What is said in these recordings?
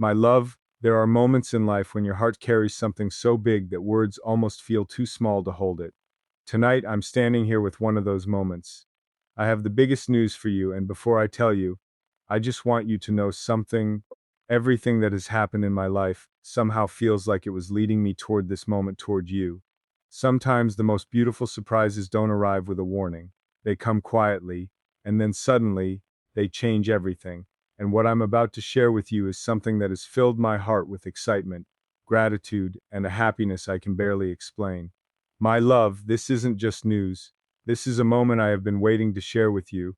My love, there are moments in life when your heart carries something so big that words almost feel too small to hold it. Tonight, I'm standing here with one of those moments. I have the biggest news for you, and before I tell you, I just want you to know something. Everything that has happened in my life somehow feels like it was leading me toward this moment, toward you. Sometimes the most beautiful surprises don't arrive with a warning. They come quietly, and then suddenly, they change everything. And what I'm about to share with you is something that has filled my heart with excitement, gratitude, and a happiness I can barely explain. My love, this isn't just news. This is a moment I have been waiting to share with you,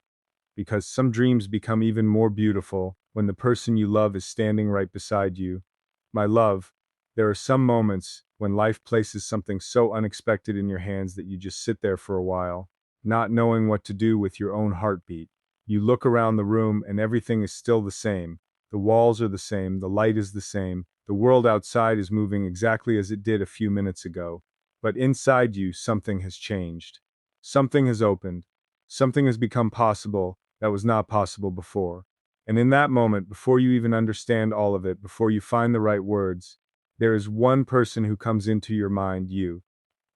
because some dreams become even more beautiful when the person you love is standing right beside you. My love, there are some moments when life places something so unexpected in your hands that you just sit there for a while, not knowing what to do with your own heartbeat. You look around the room and everything is still the same. The walls are the same, the light is the same, the world outside is moving exactly as it did a few minutes ago. But inside you, something has changed. Something has opened. Something has become possible that was not possible before. And in that moment, before you even understand all of it, before you find the right words, there is one person who comes into your mind, you.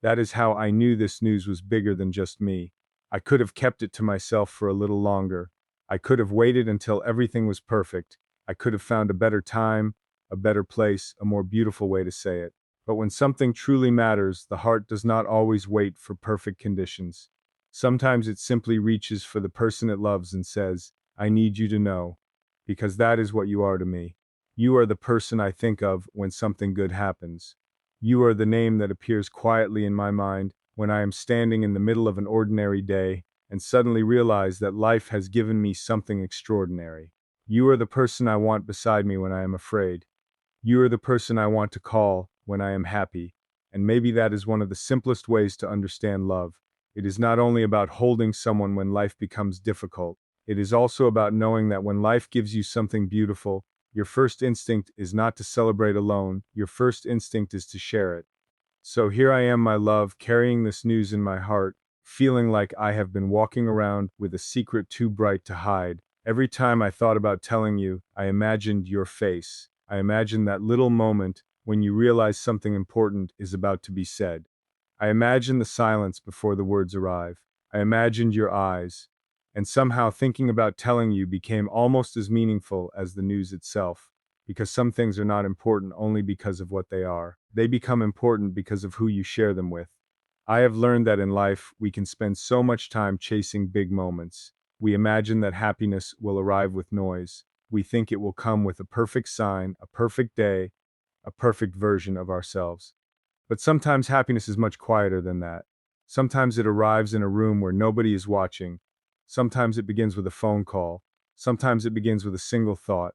That is how I knew this news was bigger than just me. I could have kept it to myself for a little longer. I could have waited until everything was perfect. I could have found a better time, a better place, a more beautiful way to say it. But when something truly matters, the heart does not always wait for perfect conditions. Sometimes it simply reaches for the person it loves and says, I need you to know. Because that is what you are to me. You are the person I think of when something good happens. You are the name that appears quietly in my mind when I am standing in the middle of an ordinary day and suddenly realize that life has given me something extraordinary. You are the person I want beside me when I am afraid. You are the person I want to call when I am happy. And maybe that is one of the simplest ways to understand love. It is not only about holding someone when life becomes difficult, it is also about knowing that when life gives you something beautiful, your first instinct is not to celebrate alone, your first instinct is to share it. So here I am, my love, carrying this news in my heart, feeling like I have been walking around with a secret too bright to hide. Every time I thought about telling you, I imagined your face. I imagined that little moment when you realize something important is about to be said. I imagined the silence before the words arrive. I imagined your eyes. And somehow thinking about telling you became almost as meaningful as the news itself, because some things are not important only because of what they are. They become important because of who you share them with. I have learned that in life, we can spend so much time chasing big moments. We imagine that happiness will arrive with noise. We think it will come with a perfect sign, a perfect day, a perfect version of ourselves. But sometimes happiness is much quieter than that. Sometimes it arrives in a room where nobody is watching. Sometimes it begins with a phone call. Sometimes it begins with a single thought.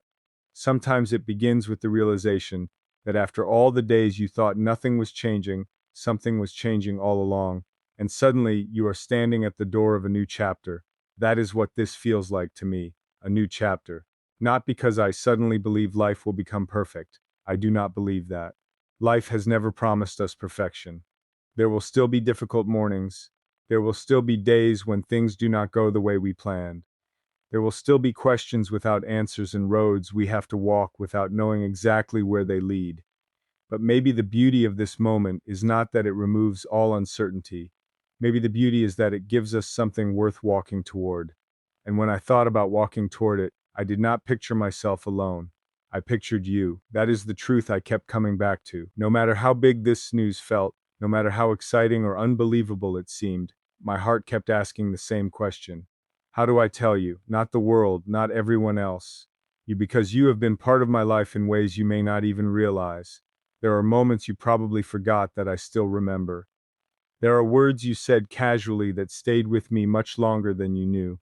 Sometimes it begins with the realization that after all the days you thought nothing was changing, something was changing all along, and suddenly you are standing at the door of a new chapter. That is what this feels like to me, a new chapter. Not because I suddenly believe life will become perfect. I do not believe that. Life has never promised us perfection. There will still be difficult mornings. There will still be days when things do not go the way we planned. There will still be questions without answers and roads we have to walk without knowing exactly where they lead. But maybe the beauty of this moment is not that it removes all uncertainty. Maybe the beauty is that it gives us something worth walking toward. And when I thought about walking toward it, I did not picture myself alone. I pictured you. That is the truth I kept coming back to. No matter how big this news felt, no matter how exciting or unbelievable it seemed, my heart kept asking the same question. How do I tell you? Not the world, not everyone else. You, because you have been part of my life in ways you may not even realize. There are moments you probably forgot that I still remember. There are words you said casually that stayed with me much longer than you knew.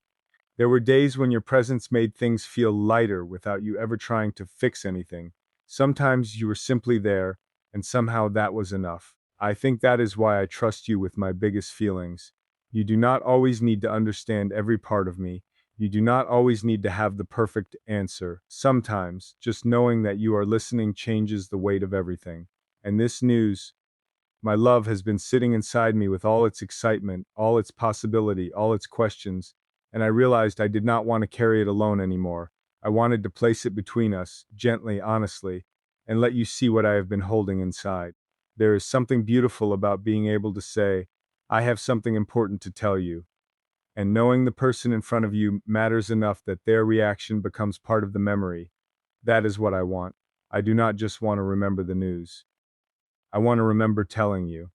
There were days when your presence made things feel lighter without you ever trying to fix anything. Sometimes you were simply there, and somehow that was enough. I think that is why I trust you with my biggest feelings. You do not always need to understand every part of me. You do not always need to have the perfect answer. Sometimes, just knowing that you are listening changes the weight of everything. And this news, my love, has been sitting inside me with all its excitement, all its possibility, all its questions, and I realized I did not want to carry it alone anymore. I wanted to place it between us, gently, honestly, and let you see what I have been holding inside. There is something beautiful about being able to say, I have something important to tell you, and knowing the person in front of you matters enough that their reaction becomes part of the memory. That is what I want. I do not just want to remember the news. I want to remember telling you.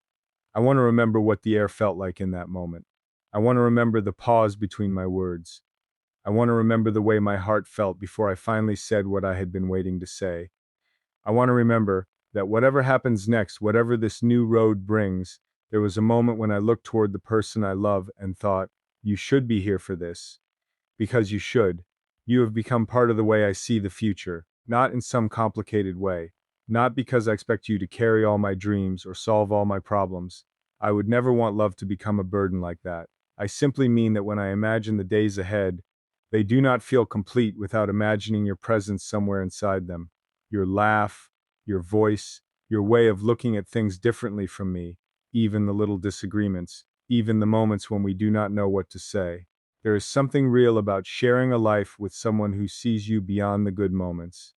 I want to remember what the air felt like in that moment. I want to remember the pause between my words. I want to remember the way my heart felt before I finally said what I had been waiting to say. I want to remember that whatever happens next, whatever this new road brings, there was a moment when I looked toward the person I love and thought, you should be here for this. Because you should. You have become part of the way I see the future, not in some complicated way. Not because I expect you to carry all my dreams or solve all my problems. I would never want love to become a burden like that. I simply mean that when I imagine the days ahead, they do not feel complete without imagining your presence somewhere inside them. Your laugh, your voice, your way of looking at things differently from me, even the little disagreements, even the moments when we do not know what to say. There is something real about sharing a life with someone who sees you beyond the good moments.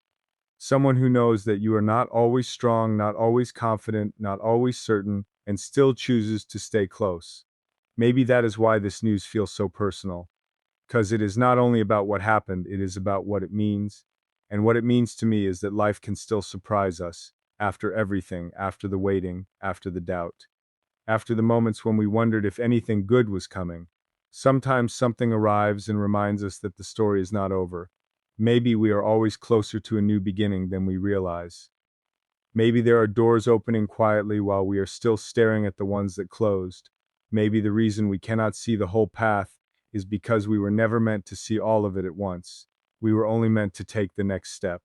Someone who knows that you are not always strong, not always confident, not always certain, and still chooses to stay close. Maybe that is why this news feels so personal. Because it is not only about what happened, it is about what it means. And what it means to me is that life can still surprise us, after everything, after the waiting, after the doubt, after the moments when we wondered if anything good was coming. Sometimes something arrives and reminds us that the story is not over. Maybe we are always closer to a new beginning than we realize. Maybe there are doors opening quietly while we are still staring at the ones that closed. Maybe the reason we cannot see the whole path is because we were never meant to see all of it at once. We were only meant to take the next step.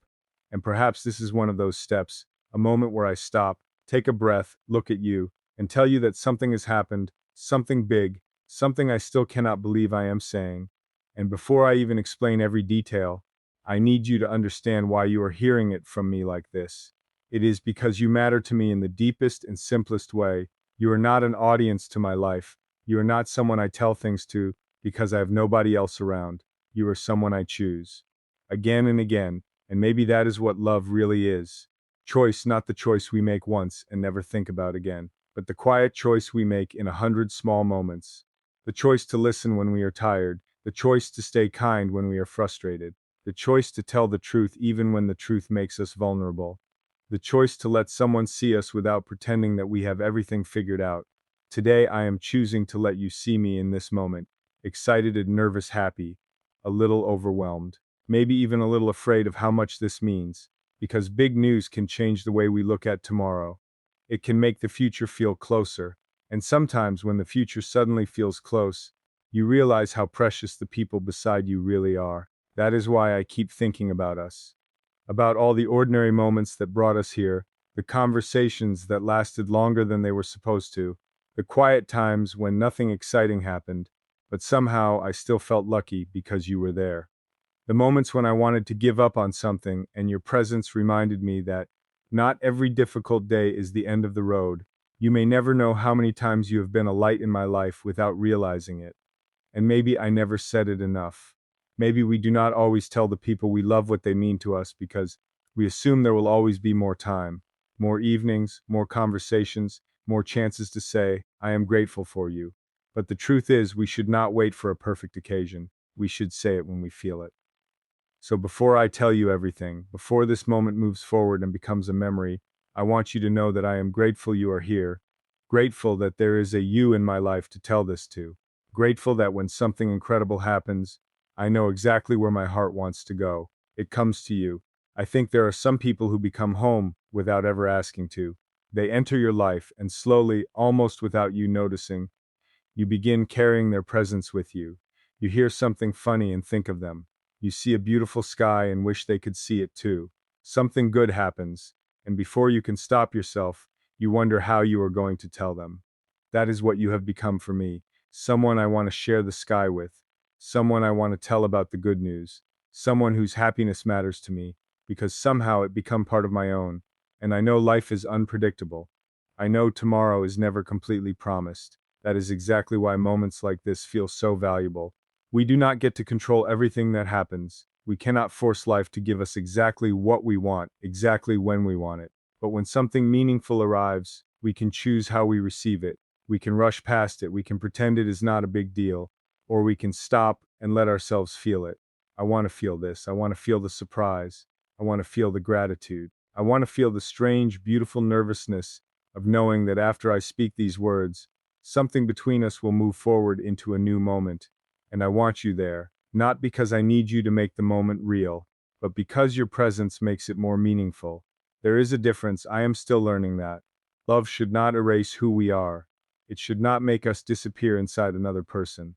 And perhaps this is one of those steps, a moment where I stop, take a breath, look at you, and tell you that something has happened, something big, something I still cannot believe I am saying. And before I even explain every detail, I need you to understand why you are hearing it from me like this. It is because you matter to me in the deepest and simplest way. You are not an audience to my life. You are not someone I tell things to because I have nobody else around. You are someone I choose. Again and again, and maybe that is what love really is. Choice, not the choice we make once and never think about again, but the quiet choice we make in 100 small moments. The choice to listen when we are tired, the choice to stay kind when we are frustrated, the choice to tell the truth even when the truth makes us vulnerable. The choice to let someone see us without pretending that we have everything figured out. Today I am choosing to let you see me in this moment, excited and nervous, happy, a little overwhelmed, maybe even a little afraid of how much this means, because big news can change the way we look at tomorrow. It can make the future feel closer, and sometimes when the future suddenly feels close, you realize how precious the people beside you really are. That is why I keep thinking about us. About all the ordinary moments that brought us here, the conversations that lasted longer than they were supposed to, the quiet times when nothing exciting happened, but somehow I still felt lucky because you were there. The moments when I wanted to give up on something and your presence reminded me that not every difficult day is the end of the road. You may never know how many times you have been a light in my life without realizing it. And maybe I never said it enough. Maybe we do not always tell the people we love what they mean to us because we assume there will always be more time, more evenings, more conversations, more chances to say, I am grateful for you. But the truth is, we should not wait for a perfect occasion. We should say it when we feel it. So before I tell you everything, before this moment moves forward and becomes a memory, I want you to know that I am grateful you are here, grateful that there is a you in my life to tell this to, grateful that when something incredible happens, I know exactly where my heart wants to go. It comes to you. I think there are some people who become home without ever asking to. They enter your life and slowly, almost without you noticing, you begin carrying their presence with you. You hear something funny and think of them. You see a beautiful sky and wish they could see it too. Something good happens, and before you can stop yourself, you wonder how you are going to tell them. That is what you have become for me, someone I want to share the sky with, someone I want to tell about the good news, someone whose happiness matters to me, because somehow it become part of my own, and I know life is unpredictable. I know tomorrow is never completely promised. That is exactly why moments like this feel so valuable. We do not get to control everything that happens, We cannot force life to give us exactly what we want, exactly when we want it. But when something meaningful arrives, we can choose how we receive it. We can rush past it, we can pretend it is not a big deal, or we can stop and let ourselves feel it. I want to feel this. I want to feel the surprise. I want to feel the gratitude. I want to feel the strange, beautiful nervousness of knowing that after I speak these words, something between us will move forward into a new moment. And I want you there, not because I need you to make the moment real, but because your presence makes it more meaningful. There is a difference. I am still learning that. Love should not erase who we are. It should not make us disappear inside another person.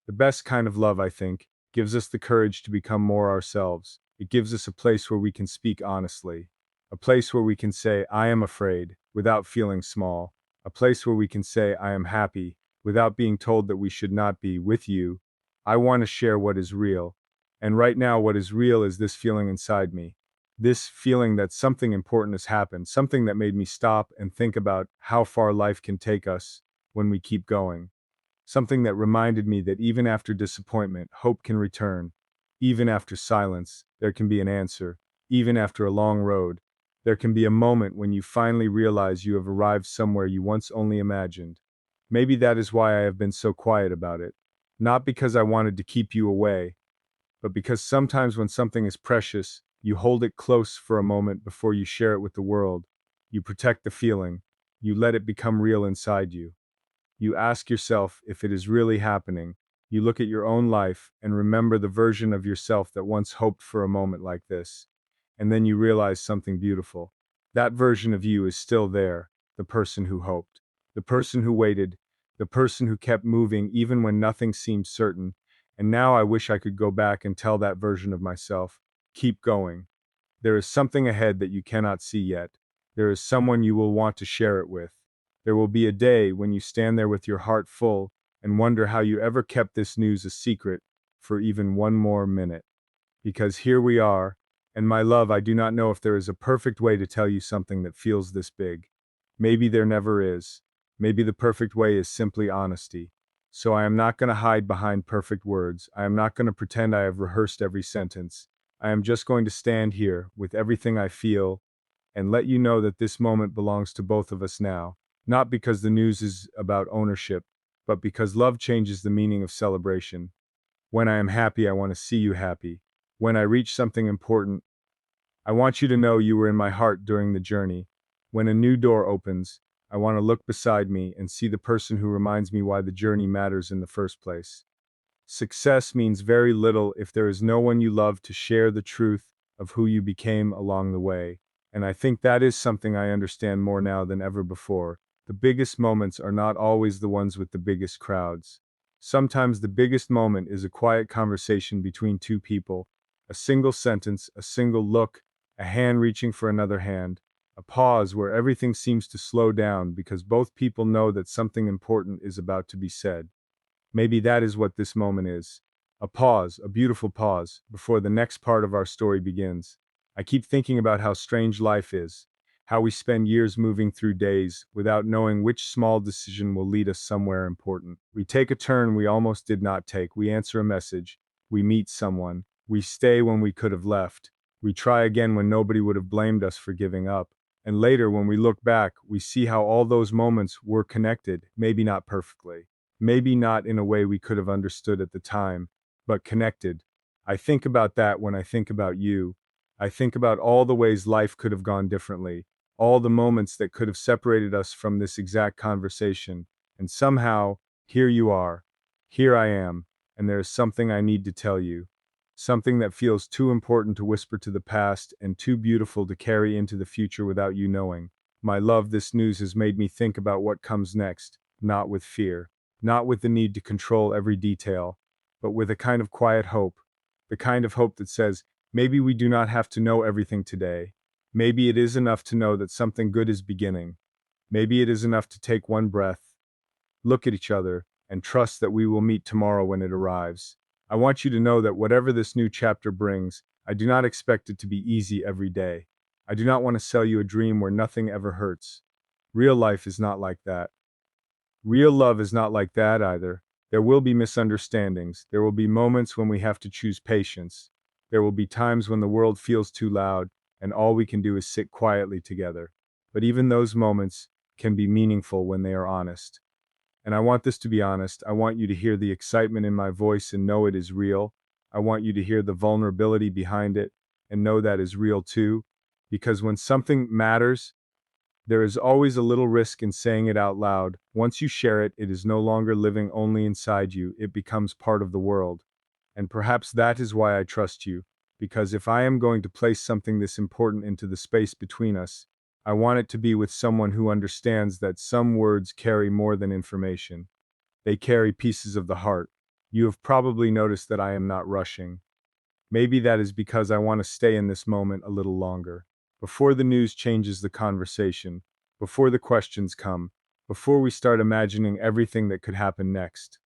The best kind of love, I think, gives us the courage to become more ourselves. It gives us a place where we can speak honestly, a place where we can say, I am afraid, without feeling small, a place where we can say, I am happy, without being told that we should not be. With you, I want to share what is real. And right now, what is real is this feeling inside me. This feeling that something important has happened, something that made me stop and think about how far life can take us when we keep going. Something that reminded me that even after disappointment, hope can return. Even after silence, there can be an answer. Even after a long road, there can be a moment when you finally realize you have arrived somewhere you once only imagined. Maybe that is why I have been so quiet about it. Not because I wanted to keep you away, but because sometimes when something is precious, you hold it close for a moment before you share it with the world. You protect the feeling. You let it become real inside you. You ask yourself if it is really happening. You look at your own life and remember the version of yourself that once hoped for a moment like this. And then you realize something beautiful. That version of you is still there, the person who hoped, the person who waited, the person who kept moving even when nothing seemed certain. And now I wish I could go back and tell that version of myself, keep going. There is something ahead that you cannot see yet. There is someone you will want to share it with. There will be a day when you stand there with your heart full and wonder how you ever kept this news a secret for even one more minute. Because here we are, and my love, I do not know if there is a perfect way to tell you something that feels this big. Maybe there never is. Maybe the perfect way is simply honesty. So I am not going to hide behind perfect words. I am not going to pretend I have rehearsed every sentence. I am just going to stand here with everything I feel and let you know that this moment belongs to both of us now. Not because the news is about ownership, but because love changes the meaning of celebration. When I am happy, I want to see you happy. When I reach something important, I want you to know you were in my heart during the journey. When a new door opens, I want to look beside me and see the person who reminds me why the journey matters in the first place. Success means very little if there is no one you love to share the truth of who you became along the way. And I think that is something I understand more now than ever before. The biggest moments are not always the ones with the biggest crowds. Sometimes the biggest moment is a quiet conversation between two people, a single sentence, a single look, a hand reaching for another hand, a pause where everything seems to slow down because both people know that something important is about to be said. Maybe that is what this moment is. A pause, a beautiful pause, before the next part of our story begins. I keep thinking about how strange life is, how we spend years moving through days without knowing which small decision will lead us somewhere important. We take a turn we almost did not take, we answer a message, we meet someone, we stay when we could have left, we try again when nobody would have blamed us for giving up. And later, when we look back, we see how all those moments were connected, maybe not perfectly. Maybe not in a way we could have understood at the time, but connected. I think about that when I think about you. I think about all the ways life could have gone differently, all the moments that could have separated us from this exact conversation. And somehow, here you are. Here I am, and there is something I need to tell you. Something that feels too important to whisper to the past and too beautiful to carry into the future without you knowing. My love, this news has made me think about what comes next, not with fear. Not with the need to control every detail, but with a kind of quiet hope, the kind of hope that says, maybe we do not have to know everything today. Maybe it is enough to know that something good is beginning. Maybe it is enough to take one breath, look at each other, and trust that we will meet tomorrow when it arrives. I want you to know that whatever this new chapter brings, I do not expect it to be easy every day. I do not want to sell you a dream where nothing ever hurts. Real life is not like that. Real love is not like that either. There will be misunderstandings. There will be moments when we have to choose patience. There will be times when the world feels too loud, and all we can do is sit quietly together. But even those moments can be meaningful when they are honest. And I want this to be honest. I want you to hear the excitement in my voice and know it is real. I want you to hear the vulnerability behind it and know that is real too. Because when something matters, there is always a little risk in saying it out loud. Once you share it, it is no longer living only inside you, it becomes part of the world. And perhaps that is why I trust you, because if I am going to place something this important into the space between us, I want it to be with someone who understands that some words carry more than information. They carry pieces of the heart. You have probably noticed that I am not rushing. Maybe that is because I want to stay in this moment a little longer. Before the news changes the conversation, before the questions come, before we start imagining everything that could happen next.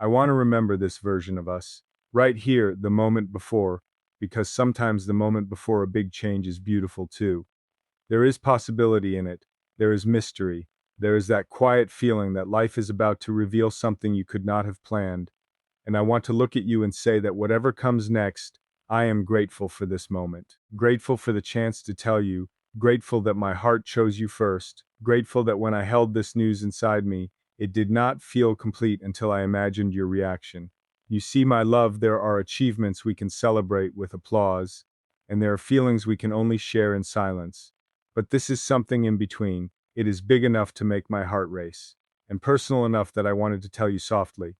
I want to remember this version of us, right here, the moment before, because sometimes the moment before a big change is beautiful too. There is possibility in it, there is mystery, there is that quiet feeling that life is about to reveal something you could not have planned. And I want to look at you and say that whatever comes next, I am grateful for this moment. Grateful for the chance to tell you, grateful that my heart chose you first, grateful that when I held this news inside me, it did not feel complete until I imagined your reaction. You see, my love, there are achievements we can celebrate with applause, and there are feelings we can only share in silence. But this is something in between. It is big enough to make my heart race, and personal enough that I wanted to tell you softly.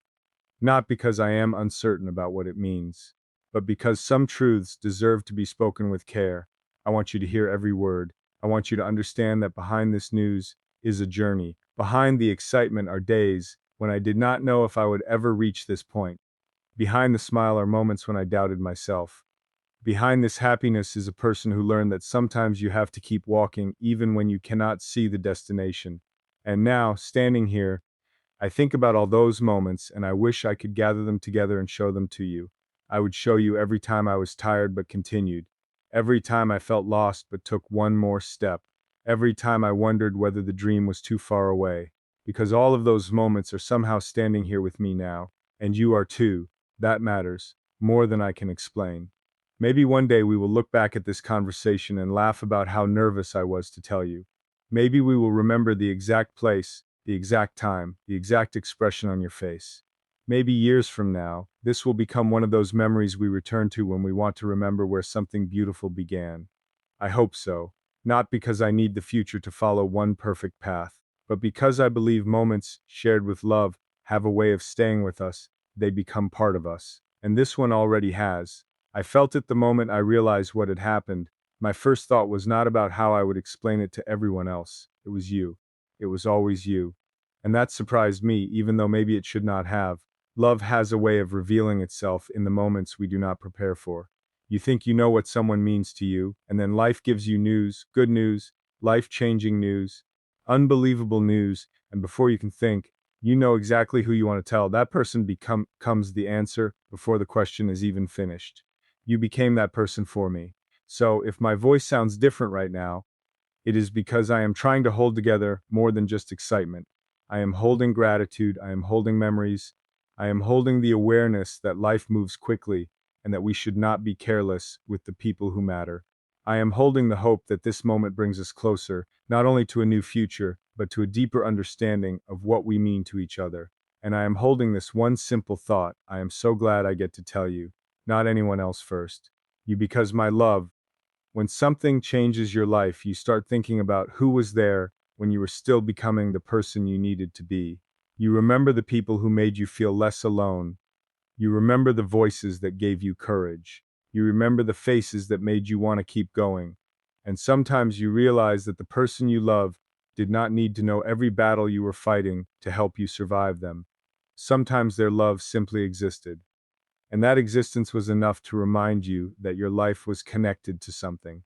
Not because I am uncertain about what it means, but because some truths deserve to be spoken with care. I want you to hear every word. I want you to understand that behind this news is a journey. Behind the excitement are days when I did not know if I would ever reach this point. Behind the smile are moments when I doubted myself. Behind this happiness is a person who learned that sometimes you have to keep walking even when you cannot see the destination. And now, standing here, I think about all those moments and I wish I could gather them together and show them to you. I would show you every time I was tired but continued. Every time I felt lost but took one more step. Every time I wondered whether the dream was too far away. Because all of those moments are somehow standing here with me now. And you are too. That matters. More than I can explain. Maybe one day we will look back at this conversation and laugh about how nervous I was to tell you. Maybe we will remember the exact place, the exact time, the exact expression on your face. Maybe years from now, this will become one of those memories we return to when we want to remember where something beautiful began. I hope so, not because I need the future to follow one perfect path, but because I believe moments shared with love have a way of staying with us, they become part of us. And this one already has. I felt it the moment I realized what had happened. My first thought was not about how I would explain it to everyone else. It was you. It was always you. And that surprised me, even though maybe it should not have. Love has a way of revealing itself in the moments we do not prepare for. You think you know what someone means to you, and then life gives you news, good news, life-changing news, unbelievable news, and before you can think, you know exactly who you want to tell. That person becomes the answer before the question is even finished. You became that person for me. So if my voice sounds different right now, it is because I am trying to hold together more than just excitement. I am holding gratitude, I am holding memories, I am holding the awareness that life moves quickly and that we should not be careless with the people who matter. I am holding the hope that this moment brings us closer, not only to a new future, but to a deeper understanding of what we mean to each other. And I am holding this one simple thought. I am so glad I get to tell you, not anyone else first. You, because my love, when something changes your life, you start thinking about who was there when you were still becoming the person you needed to be. You remember the people who made you feel less alone. You remember the voices that gave you courage. You remember the faces that made you want to keep going. And sometimes you realize that the person you love did not need to know every battle you were fighting to help you survive them. Sometimes their love simply existed. And that existence was enough to remind you that your life was connected to something.